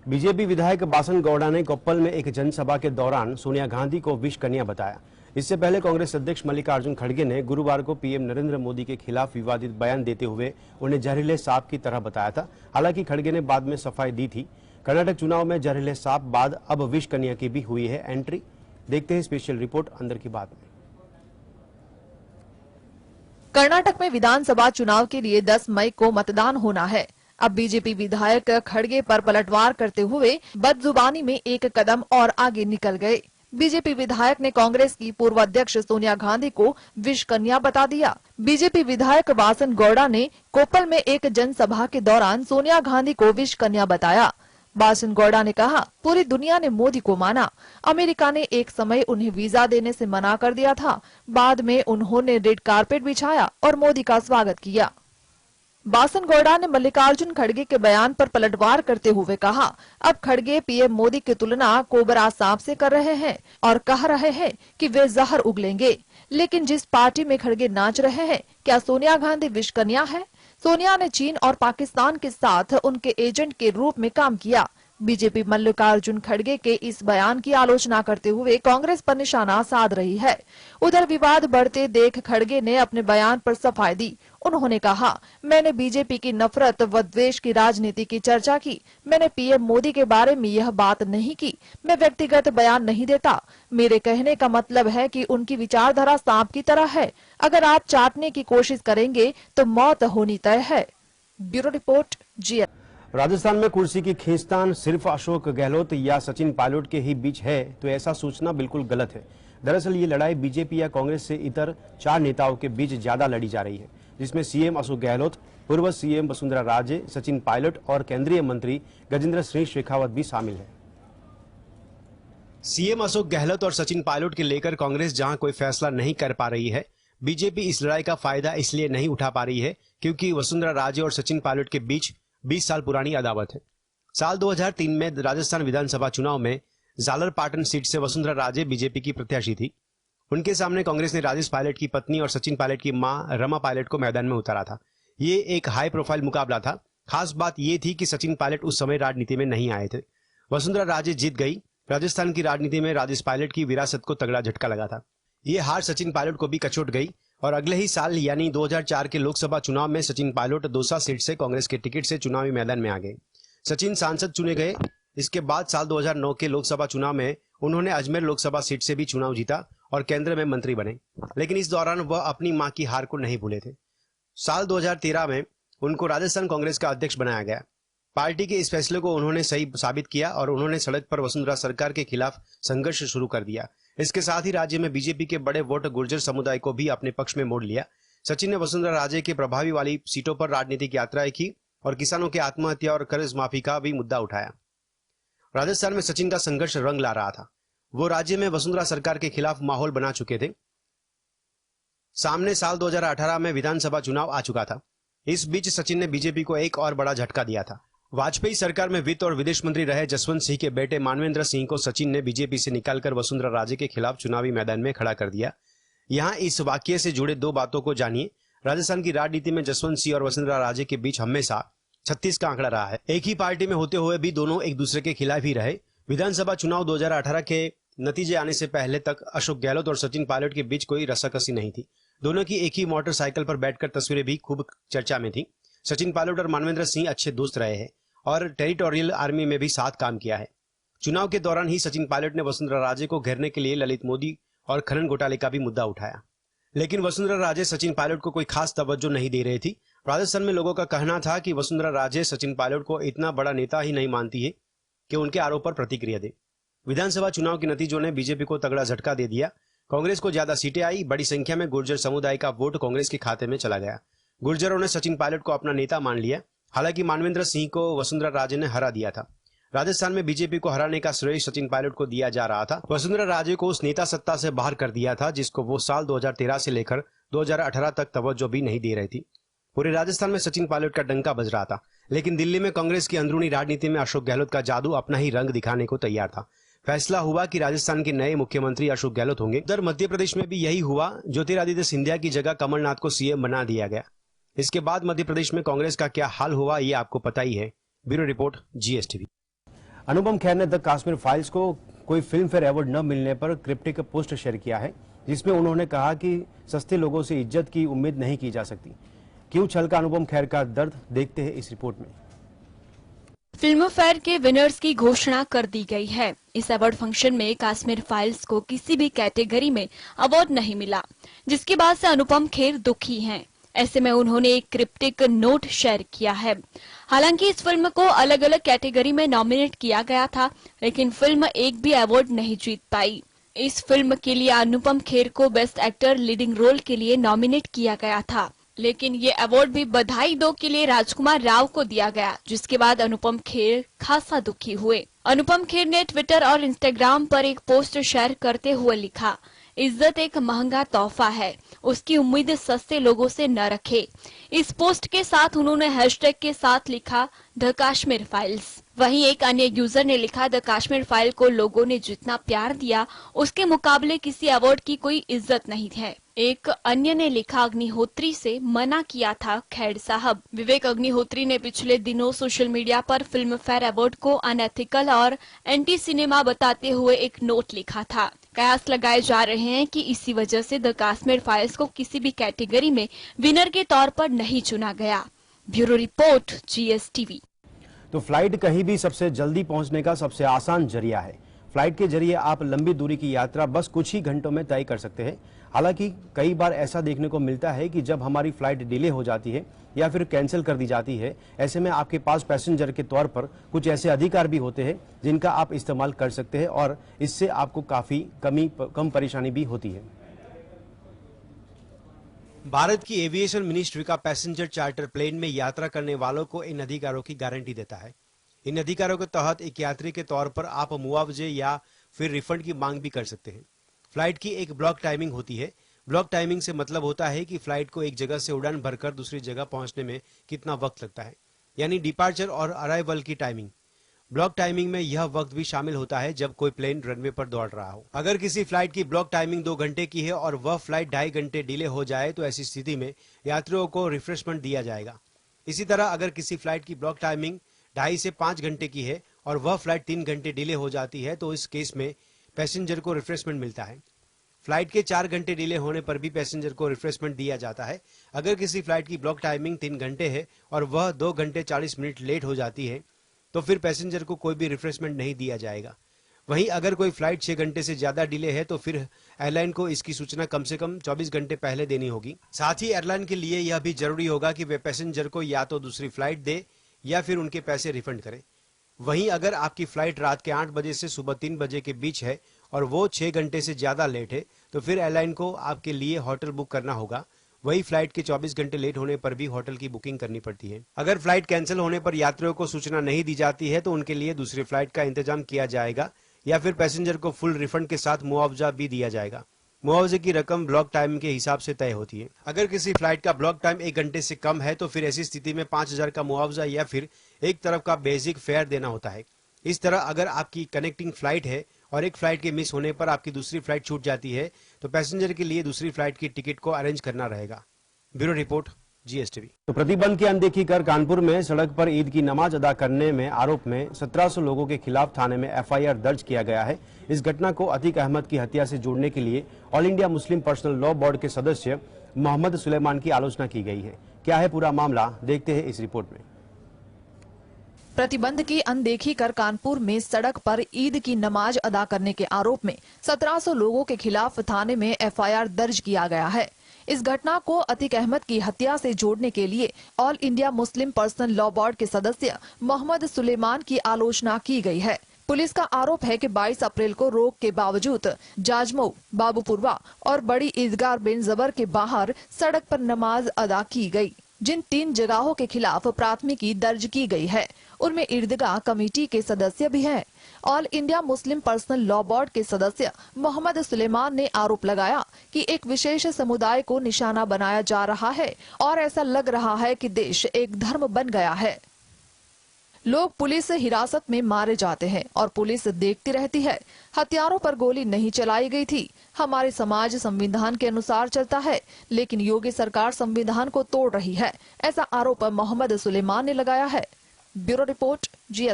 BJP विधायक बासन गौड़ा ने कोप्पल में एक जनसभा के दौरान सोनिया गांधी को विष कन्या बताया। इससे पहले कांग्रेस अध्यक्ष मल्लिकार्जुन खड़गे ने गुरुवार को पीएम नरेंद्र मोदी के खिलाफ विवादित बयान देते हुए उन्हें जहरीले सांप की तरह बताया था। हालांकि खड़गे ने बाद में सफाई दी थी। कर्नाटक चुनाव में जहरीले सांप बाद अब विष कन्या की भी हुई है एंट्री। देखते हैं स्पेशल रिपोर्ट अंदर की बात में। कर्नाटक में विधानसभा चुनाव के लिए 10 मई को मतदान होना है। अब बीजेपी विधायक खड़गे पर पलटवार करते हुए बदजुबानी में एक कदम और आगे निकल गए। बीजेपी विधायक ने कांग्रेस की पूर्व अध्यक्ष सोनिया गांधी को विष कन्या बता दिया। बीजेपी विधायक बासन गौड़ा ने कोप्पल में एक जनसभा के दौरान सोनिया गांधी को विष कन्या बताया। बासन गौड़ा ने कहा, पूरी दुनिया ने मोदी को माना। अमेरिका ने एक समय उन्हें वीजा देने से मना कर दिया था। बाद में उन्होंने रेड कारपेट बिछाया और मोदी का स्वागत किया। बासन गौड़ा ने मल्लिकार्जुन खड़गे के बयान पर पलटवार करते हुए कहा, अब खड़गे पीएम मोदी की तुलना कोबरा सांप से कर रहे हैं और कह रहे हैं कि वे जहर उगलेंगे। लेकिन जिस पार्टी में खड़गे नाच रहे हैं, क्या सोनिया गांधी विष कन्या है? सोनिया ने चीन और पाकिस्तान के साथ उनके एजेंट के रूप में काम किया। बीजेपी मल्लिकार्जुन खड़गे के इस बयान की आलोचना करते हुए कांग्रेस पर निशाना साध रही है। उधर विवाद बढ़ते देख खड़गे ने अपने बयान पर सफाई दी। उन्होंने कहा, मैंने बीजेपी की नफरत व द्वेष की राजनीति की चर्चा की। मैंने पीएम मोदी के बारे में यह बात नहीं की। मैं व्यक्तिगत बयान नहीं देता। मेरे कहने का मतलब है कि उनकी विचारधारा सांप की तरह है। अगर आप चाटने की कोशिश करेंगे तो मौत होनी तय है। ब्यूरो रिपोर्ट, जी। राजस्थान में कुर्सी की खींचतान सिर्फ अशोक गहलोत या सचिन पायलट के ही बीच है तो ऐसा सोचना बिल्कुल गलत है। दरअसल ये लड़ाई बीजेपी या कांग्रेस से इतर 4 नेताओं के बीच ज्यादा लड़ी जा रही है, जिसमें सीएम अशोक गहलोत, पूर्व सीएम वसुंधरा राजे, सचिन पायलट और केंद्रीय मंत्री गजेंद्र सिंह शेखावत भी शामिल है। सीएम अशोक गहलोत और सचिन पायलट के लेकर कांग्रेस जहां कोई फैसला नहीं कर पा रही है, बीजेपी इस लड़ाई का फायदा इसलिए नहीं उठा पा रही है क्योंकि वसुंधरा राजे और सचिन पायलट के बीच 20 साल पुरानी अदावत है। साल 2003 में राजस्थान विधानसभा चुनाव में झालरपाटन सीट से वसुंधरा राजे बीजेपी की प्रत्याशी थी। उनके सामने कांग्रेस ने राजेश पायलट की पत्नी और सचिन पायलट की मां रमा पायलट को मैदान में उतारा था। ये एक हाई प्रोफाइल मुकाबला था। खास बात ये थी कि सचिन पायलट उस समय राजनीति में नहीं आए थे। वसुंधरा राजे जीत गई। राजस्थान की राजनीति में राजेश पायलट की विरासत को तगड़ा झटका लगा था। ये हार सचिन पायलट को भी कचोट गई और अगले ही साल यानी 2004 के लोकसभा चुनाव में सचिन पायलट दौसा सीट से कांग्रेस के टिकट से चुनावी मैदान में आ गए। सचिन सांसद चुने गए। इसके बाद साल 2009 के लोकसभा चुनाव में उन्होंने अजमेर लोकसभा सीट से भी चुनाव जीता और केंद्र में मंत्री बने। लेकिन इस दौरान वह अपनी मां की हार को नहीं भूले थे। साल 2013 में उनको राजस्थान कांग्रेस का अध्यक्ष बनाया गया। पार्टी के इस फैसले को उन्होंने सही साबित किया और उन्होंने सड़क पर वसुंधरा सरकार के खिलाफ संघर्ष शुरू कर दिया। इसके साथ ही राज्य में बीजेपी के बड़े वोट गुर्जर समुदाय को भी अपने पक्ष में मोड़ लिया। सचिन ने वसुंधरा राजे के प्रभावी वाली सीटों पर राजनीतिक यात्राएं की और किसानों के आत्महत्या और कर्ज माफी का भी मुद्दा उठाया। राजस्थान में सचिन का संघर्ष रंग ला रहा था। वो राज्य में वसुंधरा सरकार के खिलाफ माहौल बना चुके थे। सामने साल 2018 में विधानसभा चुनाव आ चुका था। इस बीच सचिन ने बीजेपी को एक और बड़ा झटका दिया था। वाजपेयी सरकार में वित्त और विदेश मंत्री रहे जसवंत सिंह के बेटे मानवेंद्र सिंह को सचिन ने बीजेपी से निकालकर वसुंधरा राजे के खिलाफ चुनावी मैदान में खड़ा कर दिया। यहाँ इस वाकये से जुड़े 2 बातों को जानिए। राजस्थान की राजनीति में जसवंत सिंह और वसुंधरा राजे के बीच हमेशा 36 का आंकड़ा रहा है। एक ही पार्टी में होते हुए भी दोनों एक दूसरे के खिलाफ ही रहे। विधानसभा चुनाव 2018 के नतीजे आने से पहले तक अशोक गहलोत और सचिन पायलट के बीच कोई रस्साकसी नहीं थी। दोनों की एक ही मोटरसाइकिल पर बैठकर तस्वीरें भी खूब चर्चा में थी। सचिन पायलट और मानवेंद्र सिंह अच्छे दोस्त रहे हैं और टेरिटोरियल आर्मी में भी साथ काम किया है। चुनाव के दौरान ही सचिन पायलट ने वसुंधरा राजे को घेरने के लिए ललित मोदी और खनन घोटाले का भी मुद्दा उठाया। लेकिन वसुंधरा राजे सचिन पायलट को कोई खास तवज्जो नहीं दे रही थी। राजस्थान में लोगों का कहना था कि वसुंधरा राजे सचिन पायलट को इतना बड़ा नेता ही नहीं मानती है कि उनके आरोप पर प्रतिक्रिया दे। विधानसभा चुनाव के नतीजों ने बीजेपी को तगड़ा झटका दे दिया। कांग्रेस को ज्यादा सीटें आई। बड़ी संख्या में गुर्जर समुदाय का वोट कांग्रेस के खाते में चला गया। गुर्जरों ने सचिन पायलट को अपना नेता मान लिया। हालांकि मानवेंद्र सिंह को वसुंधरा राजे ने हरा दिया था। राजस्थान में बीजेपी को हराने का श्रेय सचिन पायलट को दिया जा रहा था। वसुंधरा राजे को उस नेता सत्ता से बाहर कर दिया था जिसको वो साल 2013 से लेकर 2018 तक तवज्जो भी नहीं दे रही थी। पूरे राजस्थान में सचिन पायलट का डंका बज रहा था। लेकिन दिल्ली में कांग्रेस की अंदरूनी राजनीति में अशोक गहलोत का जादू अपना ही रंग दिखाने को तैयार था। फैसला हुआ कि राजस्थान के नए मुख्यमंत्री अशोक गहलोत होंगे। उधर मध्य प्रदेश में भी यही हुआ। ज्योतिरादित्य सिंधिया की जगह कमलनाथ को सीएम बना दिया गया। इसके बाद मध्य प्रदेश में कांग्रेस का क्या हाल हुआ ये आपको पता ही है। Bureau report, GSTV। Anupam Kher ने द कश्मीर फाइल्स को कोई फिल्म फेयर अवार्ड न मिलने पर क्रिप्टिक पोस्ट शेयर किया है, जिसमें उन्होंने कहा कि सस्ते लोगों से इज्जत की उम्मीद नहीं की जा सकती। क्यों छलका अनुपम खेर का दर्द, देखते हैं इस रिपोर्ट में। फिल्म फेयर के विनर्स की घोषणा कर दी गई है। इस अवार्ड फंक्शन में कश्मीर फाइल्स को किसी भी कैटेगरी में अवार्ड नहीं मिला, जिसके बाद से अनुपम खेर दुखी हैं। ऐसे में उन्होंने एक क्रिप्टिक नोट शेयर किया है। हालांकि इस फिल्म को अलग अलग कैटेगरी में नॉमिनेट किया गया था, लेकिन फिल्म एक भी अवार्ड नहीं जीत पाई। इस फिल्म के लिए अनुपम खेर को बेस्ट एक्टर लीडिंग रोल के लिए नॉमिनेट किया गया था, लेकिन ये अवार्ड भी बधाई दो के लिए राजकुमार राव को दिया गया, जिसके बाद अनुपम खेर खासा दुखी हुए। अनुपम खेर ने ट्विटर और इंस्टाग्राम पर एक पोस्ट शेयर करते हुए लिखा, इज्जत एक महंगा तोहफा है, उसकी उम्मीद सस्ते लोगों से न रखे। इस पोस्ट के साथ उन्होंने हैशटैग के साथ लिखा द कश्मीर फाइल्स। वहीं एक अन्य यूजर ने लिखा, द कश्मीर फाइल को लोगों ने जितना प्यार दिया उसके मुकाबले किसी अवार्ड की कोई इज्जत नहीं है। एक अन्य ने लिखा, अग्निहोत्री से मना किया था खेर साहब। विवेक अग्निहोत्री ने पिछले दिनों सोशल मीडिया पर फिल्म फेयर अवार्ड को अनएथिकल और एंटी सिनेमा बताते हुए एक नोट लिखा था। कयास लगाए जा रहे हैं कि इसी वजह से द कश्मीर फाइल्स को किसी भी कैटेगरी में विनर के तौर पर नहीं चुना गया। Bureau report, GSTV। तो फ्लाइट कहीं भी सबसे जल्दी पहुंचने का सबसे आसान जरिया है। फ्लाइट के जरिए आप लंबी दूरी की यात्रा बस कुछ ही घंटों में तय कर सकते हैं। हालांकि कई बार ऐसा देखने को मिलता है कि जब हमारी फ्लाइट डिले हो जाती है या फिर कैंसिल कर दी जाती है, ऐसे में आपके पास पैसेंजर के तौर पर कुछ ऐसे अधिकार भी होते हैं जिनका आप इस्तेमाल कर सकते हैं और इससे आपको काफी कम परेशानी भी होती है। भारत की एविएशन मिनिस्ट्री का पैसेंजर चार्टर प्लेन में यात्रा करने वालों को इन अधिकारों की गारंटी देता है। इन अधिकारों के तहत एक यात्री के तौर पर आप मुआवजे या फिर रिफंड की मांग भी कर सकते हैं। फ्लाइट की एक ब्लॉक टाइमिंग होती है। ब्लॉक टाइमिंग से मतलब होता है कि फ्लाइट को एक जगह से उड़ान भरकर दूसरी जगह पहुंचने में कितना वक्त लगता है, यानी डिपार्चर और अराइवल की टाइमिंग। ब्लॉक टाइमिंग में यह वक्त भी शामिल होता है जब कोई प्लेन रनवे पर दौड़ रहा हो। अगर किसी फ्लाइट की ब्लॉक टाइमिंग 2 घंटे की है और वह फ्लाइट 2.5 घंटे डिले हो जाए तो ऐसी स्थिति में यात्रियों को रिफ्रेशमेंट दिया जाएगा। इसी तरह अगर किसी फ्लाइट की ब्लॉक टाइमिंग 2.5 से 5 घंटे की है और वह फ्लाइट 3 घंटे डिले हो जाती है तो इस केस में पैसेंजर को रिफ्रेशमेंट मिलता है। फ्लाइट के 4 घंटे डिले होने पर भी पैसेंजर को रिफ्रेशमेंट दिया जाता है। अगर किसी फ्लाइट की ब्लॉक टाइमिंग 3 घंटे है और वह 2 घंटे 40 मिनट लेट हो जाती है तो फिर पैसेंजर को कोई भी रिफ्रेशमेंट नहीं दिया जाएगा। वहीं अगर कोई फ्लाइट 6 घंटे से ज्यादा डिले है तो फिर एयरलाइन को इसकी सूचना कम से कम 24 घंटे पहले देनी होगी। साथ ही एयरलाइन के लिए यह भी जरूरी होगा कि वे पैसेंजर को या तो दूसरी फ्लाइट दे या फिर उनके पैसे रिफंड करे। वहीं अगर आपकी फ्लाइट रात के 8 बजे से सुबह 3 बजे के बीच है और वो 6 घंटे से ज्यादा लेट है तो फिर एयरलाइन को आपके लिए होटल बुक करना होगा। वही फ्लाइट के 24 घंटे लेट होने पर भी होटल की बुकिंग करनी पड़ती है। अगर फ्लाइट कैंसिल होने पर यात्रियों को सूचना नहीं दी जाती है तो उनके लिए दूसरी फ्लाइट का इंतजाम किया जाएगा या फिर पैसेंजर को फुल रिफंड के साथ मुआवजा भी दिया जाएगा। मुआवजे की रकम ब्लॉक टाइम के हिसाब से तय होती है। अगर किसी फ्लाइट का ब्लॉक टाइम 1 घंटे से कम है तो फिर ऐसी स्थिति में 5,000 का मुआवजा या फिर एक तरफ का बेसिक फेयर देना होता है। इस तरह अगर आपकी कनेक्टिंग फ्लाइट है और एक फ्लाइट के मिस होने पर आपकी दूसरी फ्लाइट छूट जाती है तो पैसेंजर के लिए दूसरी फ्लाइट की टिकट को अरेंज करना रहेगा। Bureau report, GSTV। तो प्रतिबंध की अनदेखी कर कानपुर में सड़क पर ईद की नमाज अदा करने में आरोप में 1700 लोगों के खिलाफ थाने में FIR दर्ज किया गया है। इस घटना को अतीक अहमद की हत्या से जोड़ने के लिए all India Muslim personal law board के सदस्य मोहम्मद सुलेमान की आलोचना की गई है। क्या है पूरा मामला, देखते हैं इस रिपोर्ट में। प्रतिबंध की अनदेखी कर कानपुर में सड़क पर ईद की नमाज अदा करने के आरोप में 1700 लोगों के खिलाफ थाने में FIR दर्ज किया गया है। इस घटना को अतीक अहमद की हत्या से जोड़ने के लिए all India Muslim personal law board के सदस्य मोहम्मद सुलेमान की आलोचना की गई है। पुलिस का आरोप है कि 22 अप्रैल को रोक के बावजूद जाजमऊ, बाबूपुरवा और बड़ी ईदगाह बिन जबर के बाहर सड़क पर नमाज अदा की गई। जिन 3 जगहों के खिलाफ प्राथमिकी दर्ज की गई है उनमें ईदगाह कमेटी के सदस्य भी हैं। All India Muslim personal law board के सदस्य मोहम्मद सुलेमान ने आरोप लगाया कि एक विशेष समुदाय को निशाना बनाया जा रहा है और ऐसा लग रहा है कि देश एक धर्म बन गया है। लोग पुलिस हिरासत में मारे जाते हैं और पुलिस देखती रहती है। हथियारों पर गोली नहीं चलाई गई थी। हमारे समाज संविधान के अनुसार चलता है, लेकिन योगी सरकार संविधान को तोड़ रही है, ऐसा आरोप मोहम्मद सुलेमान ने लगाया है। Bureau report, GS।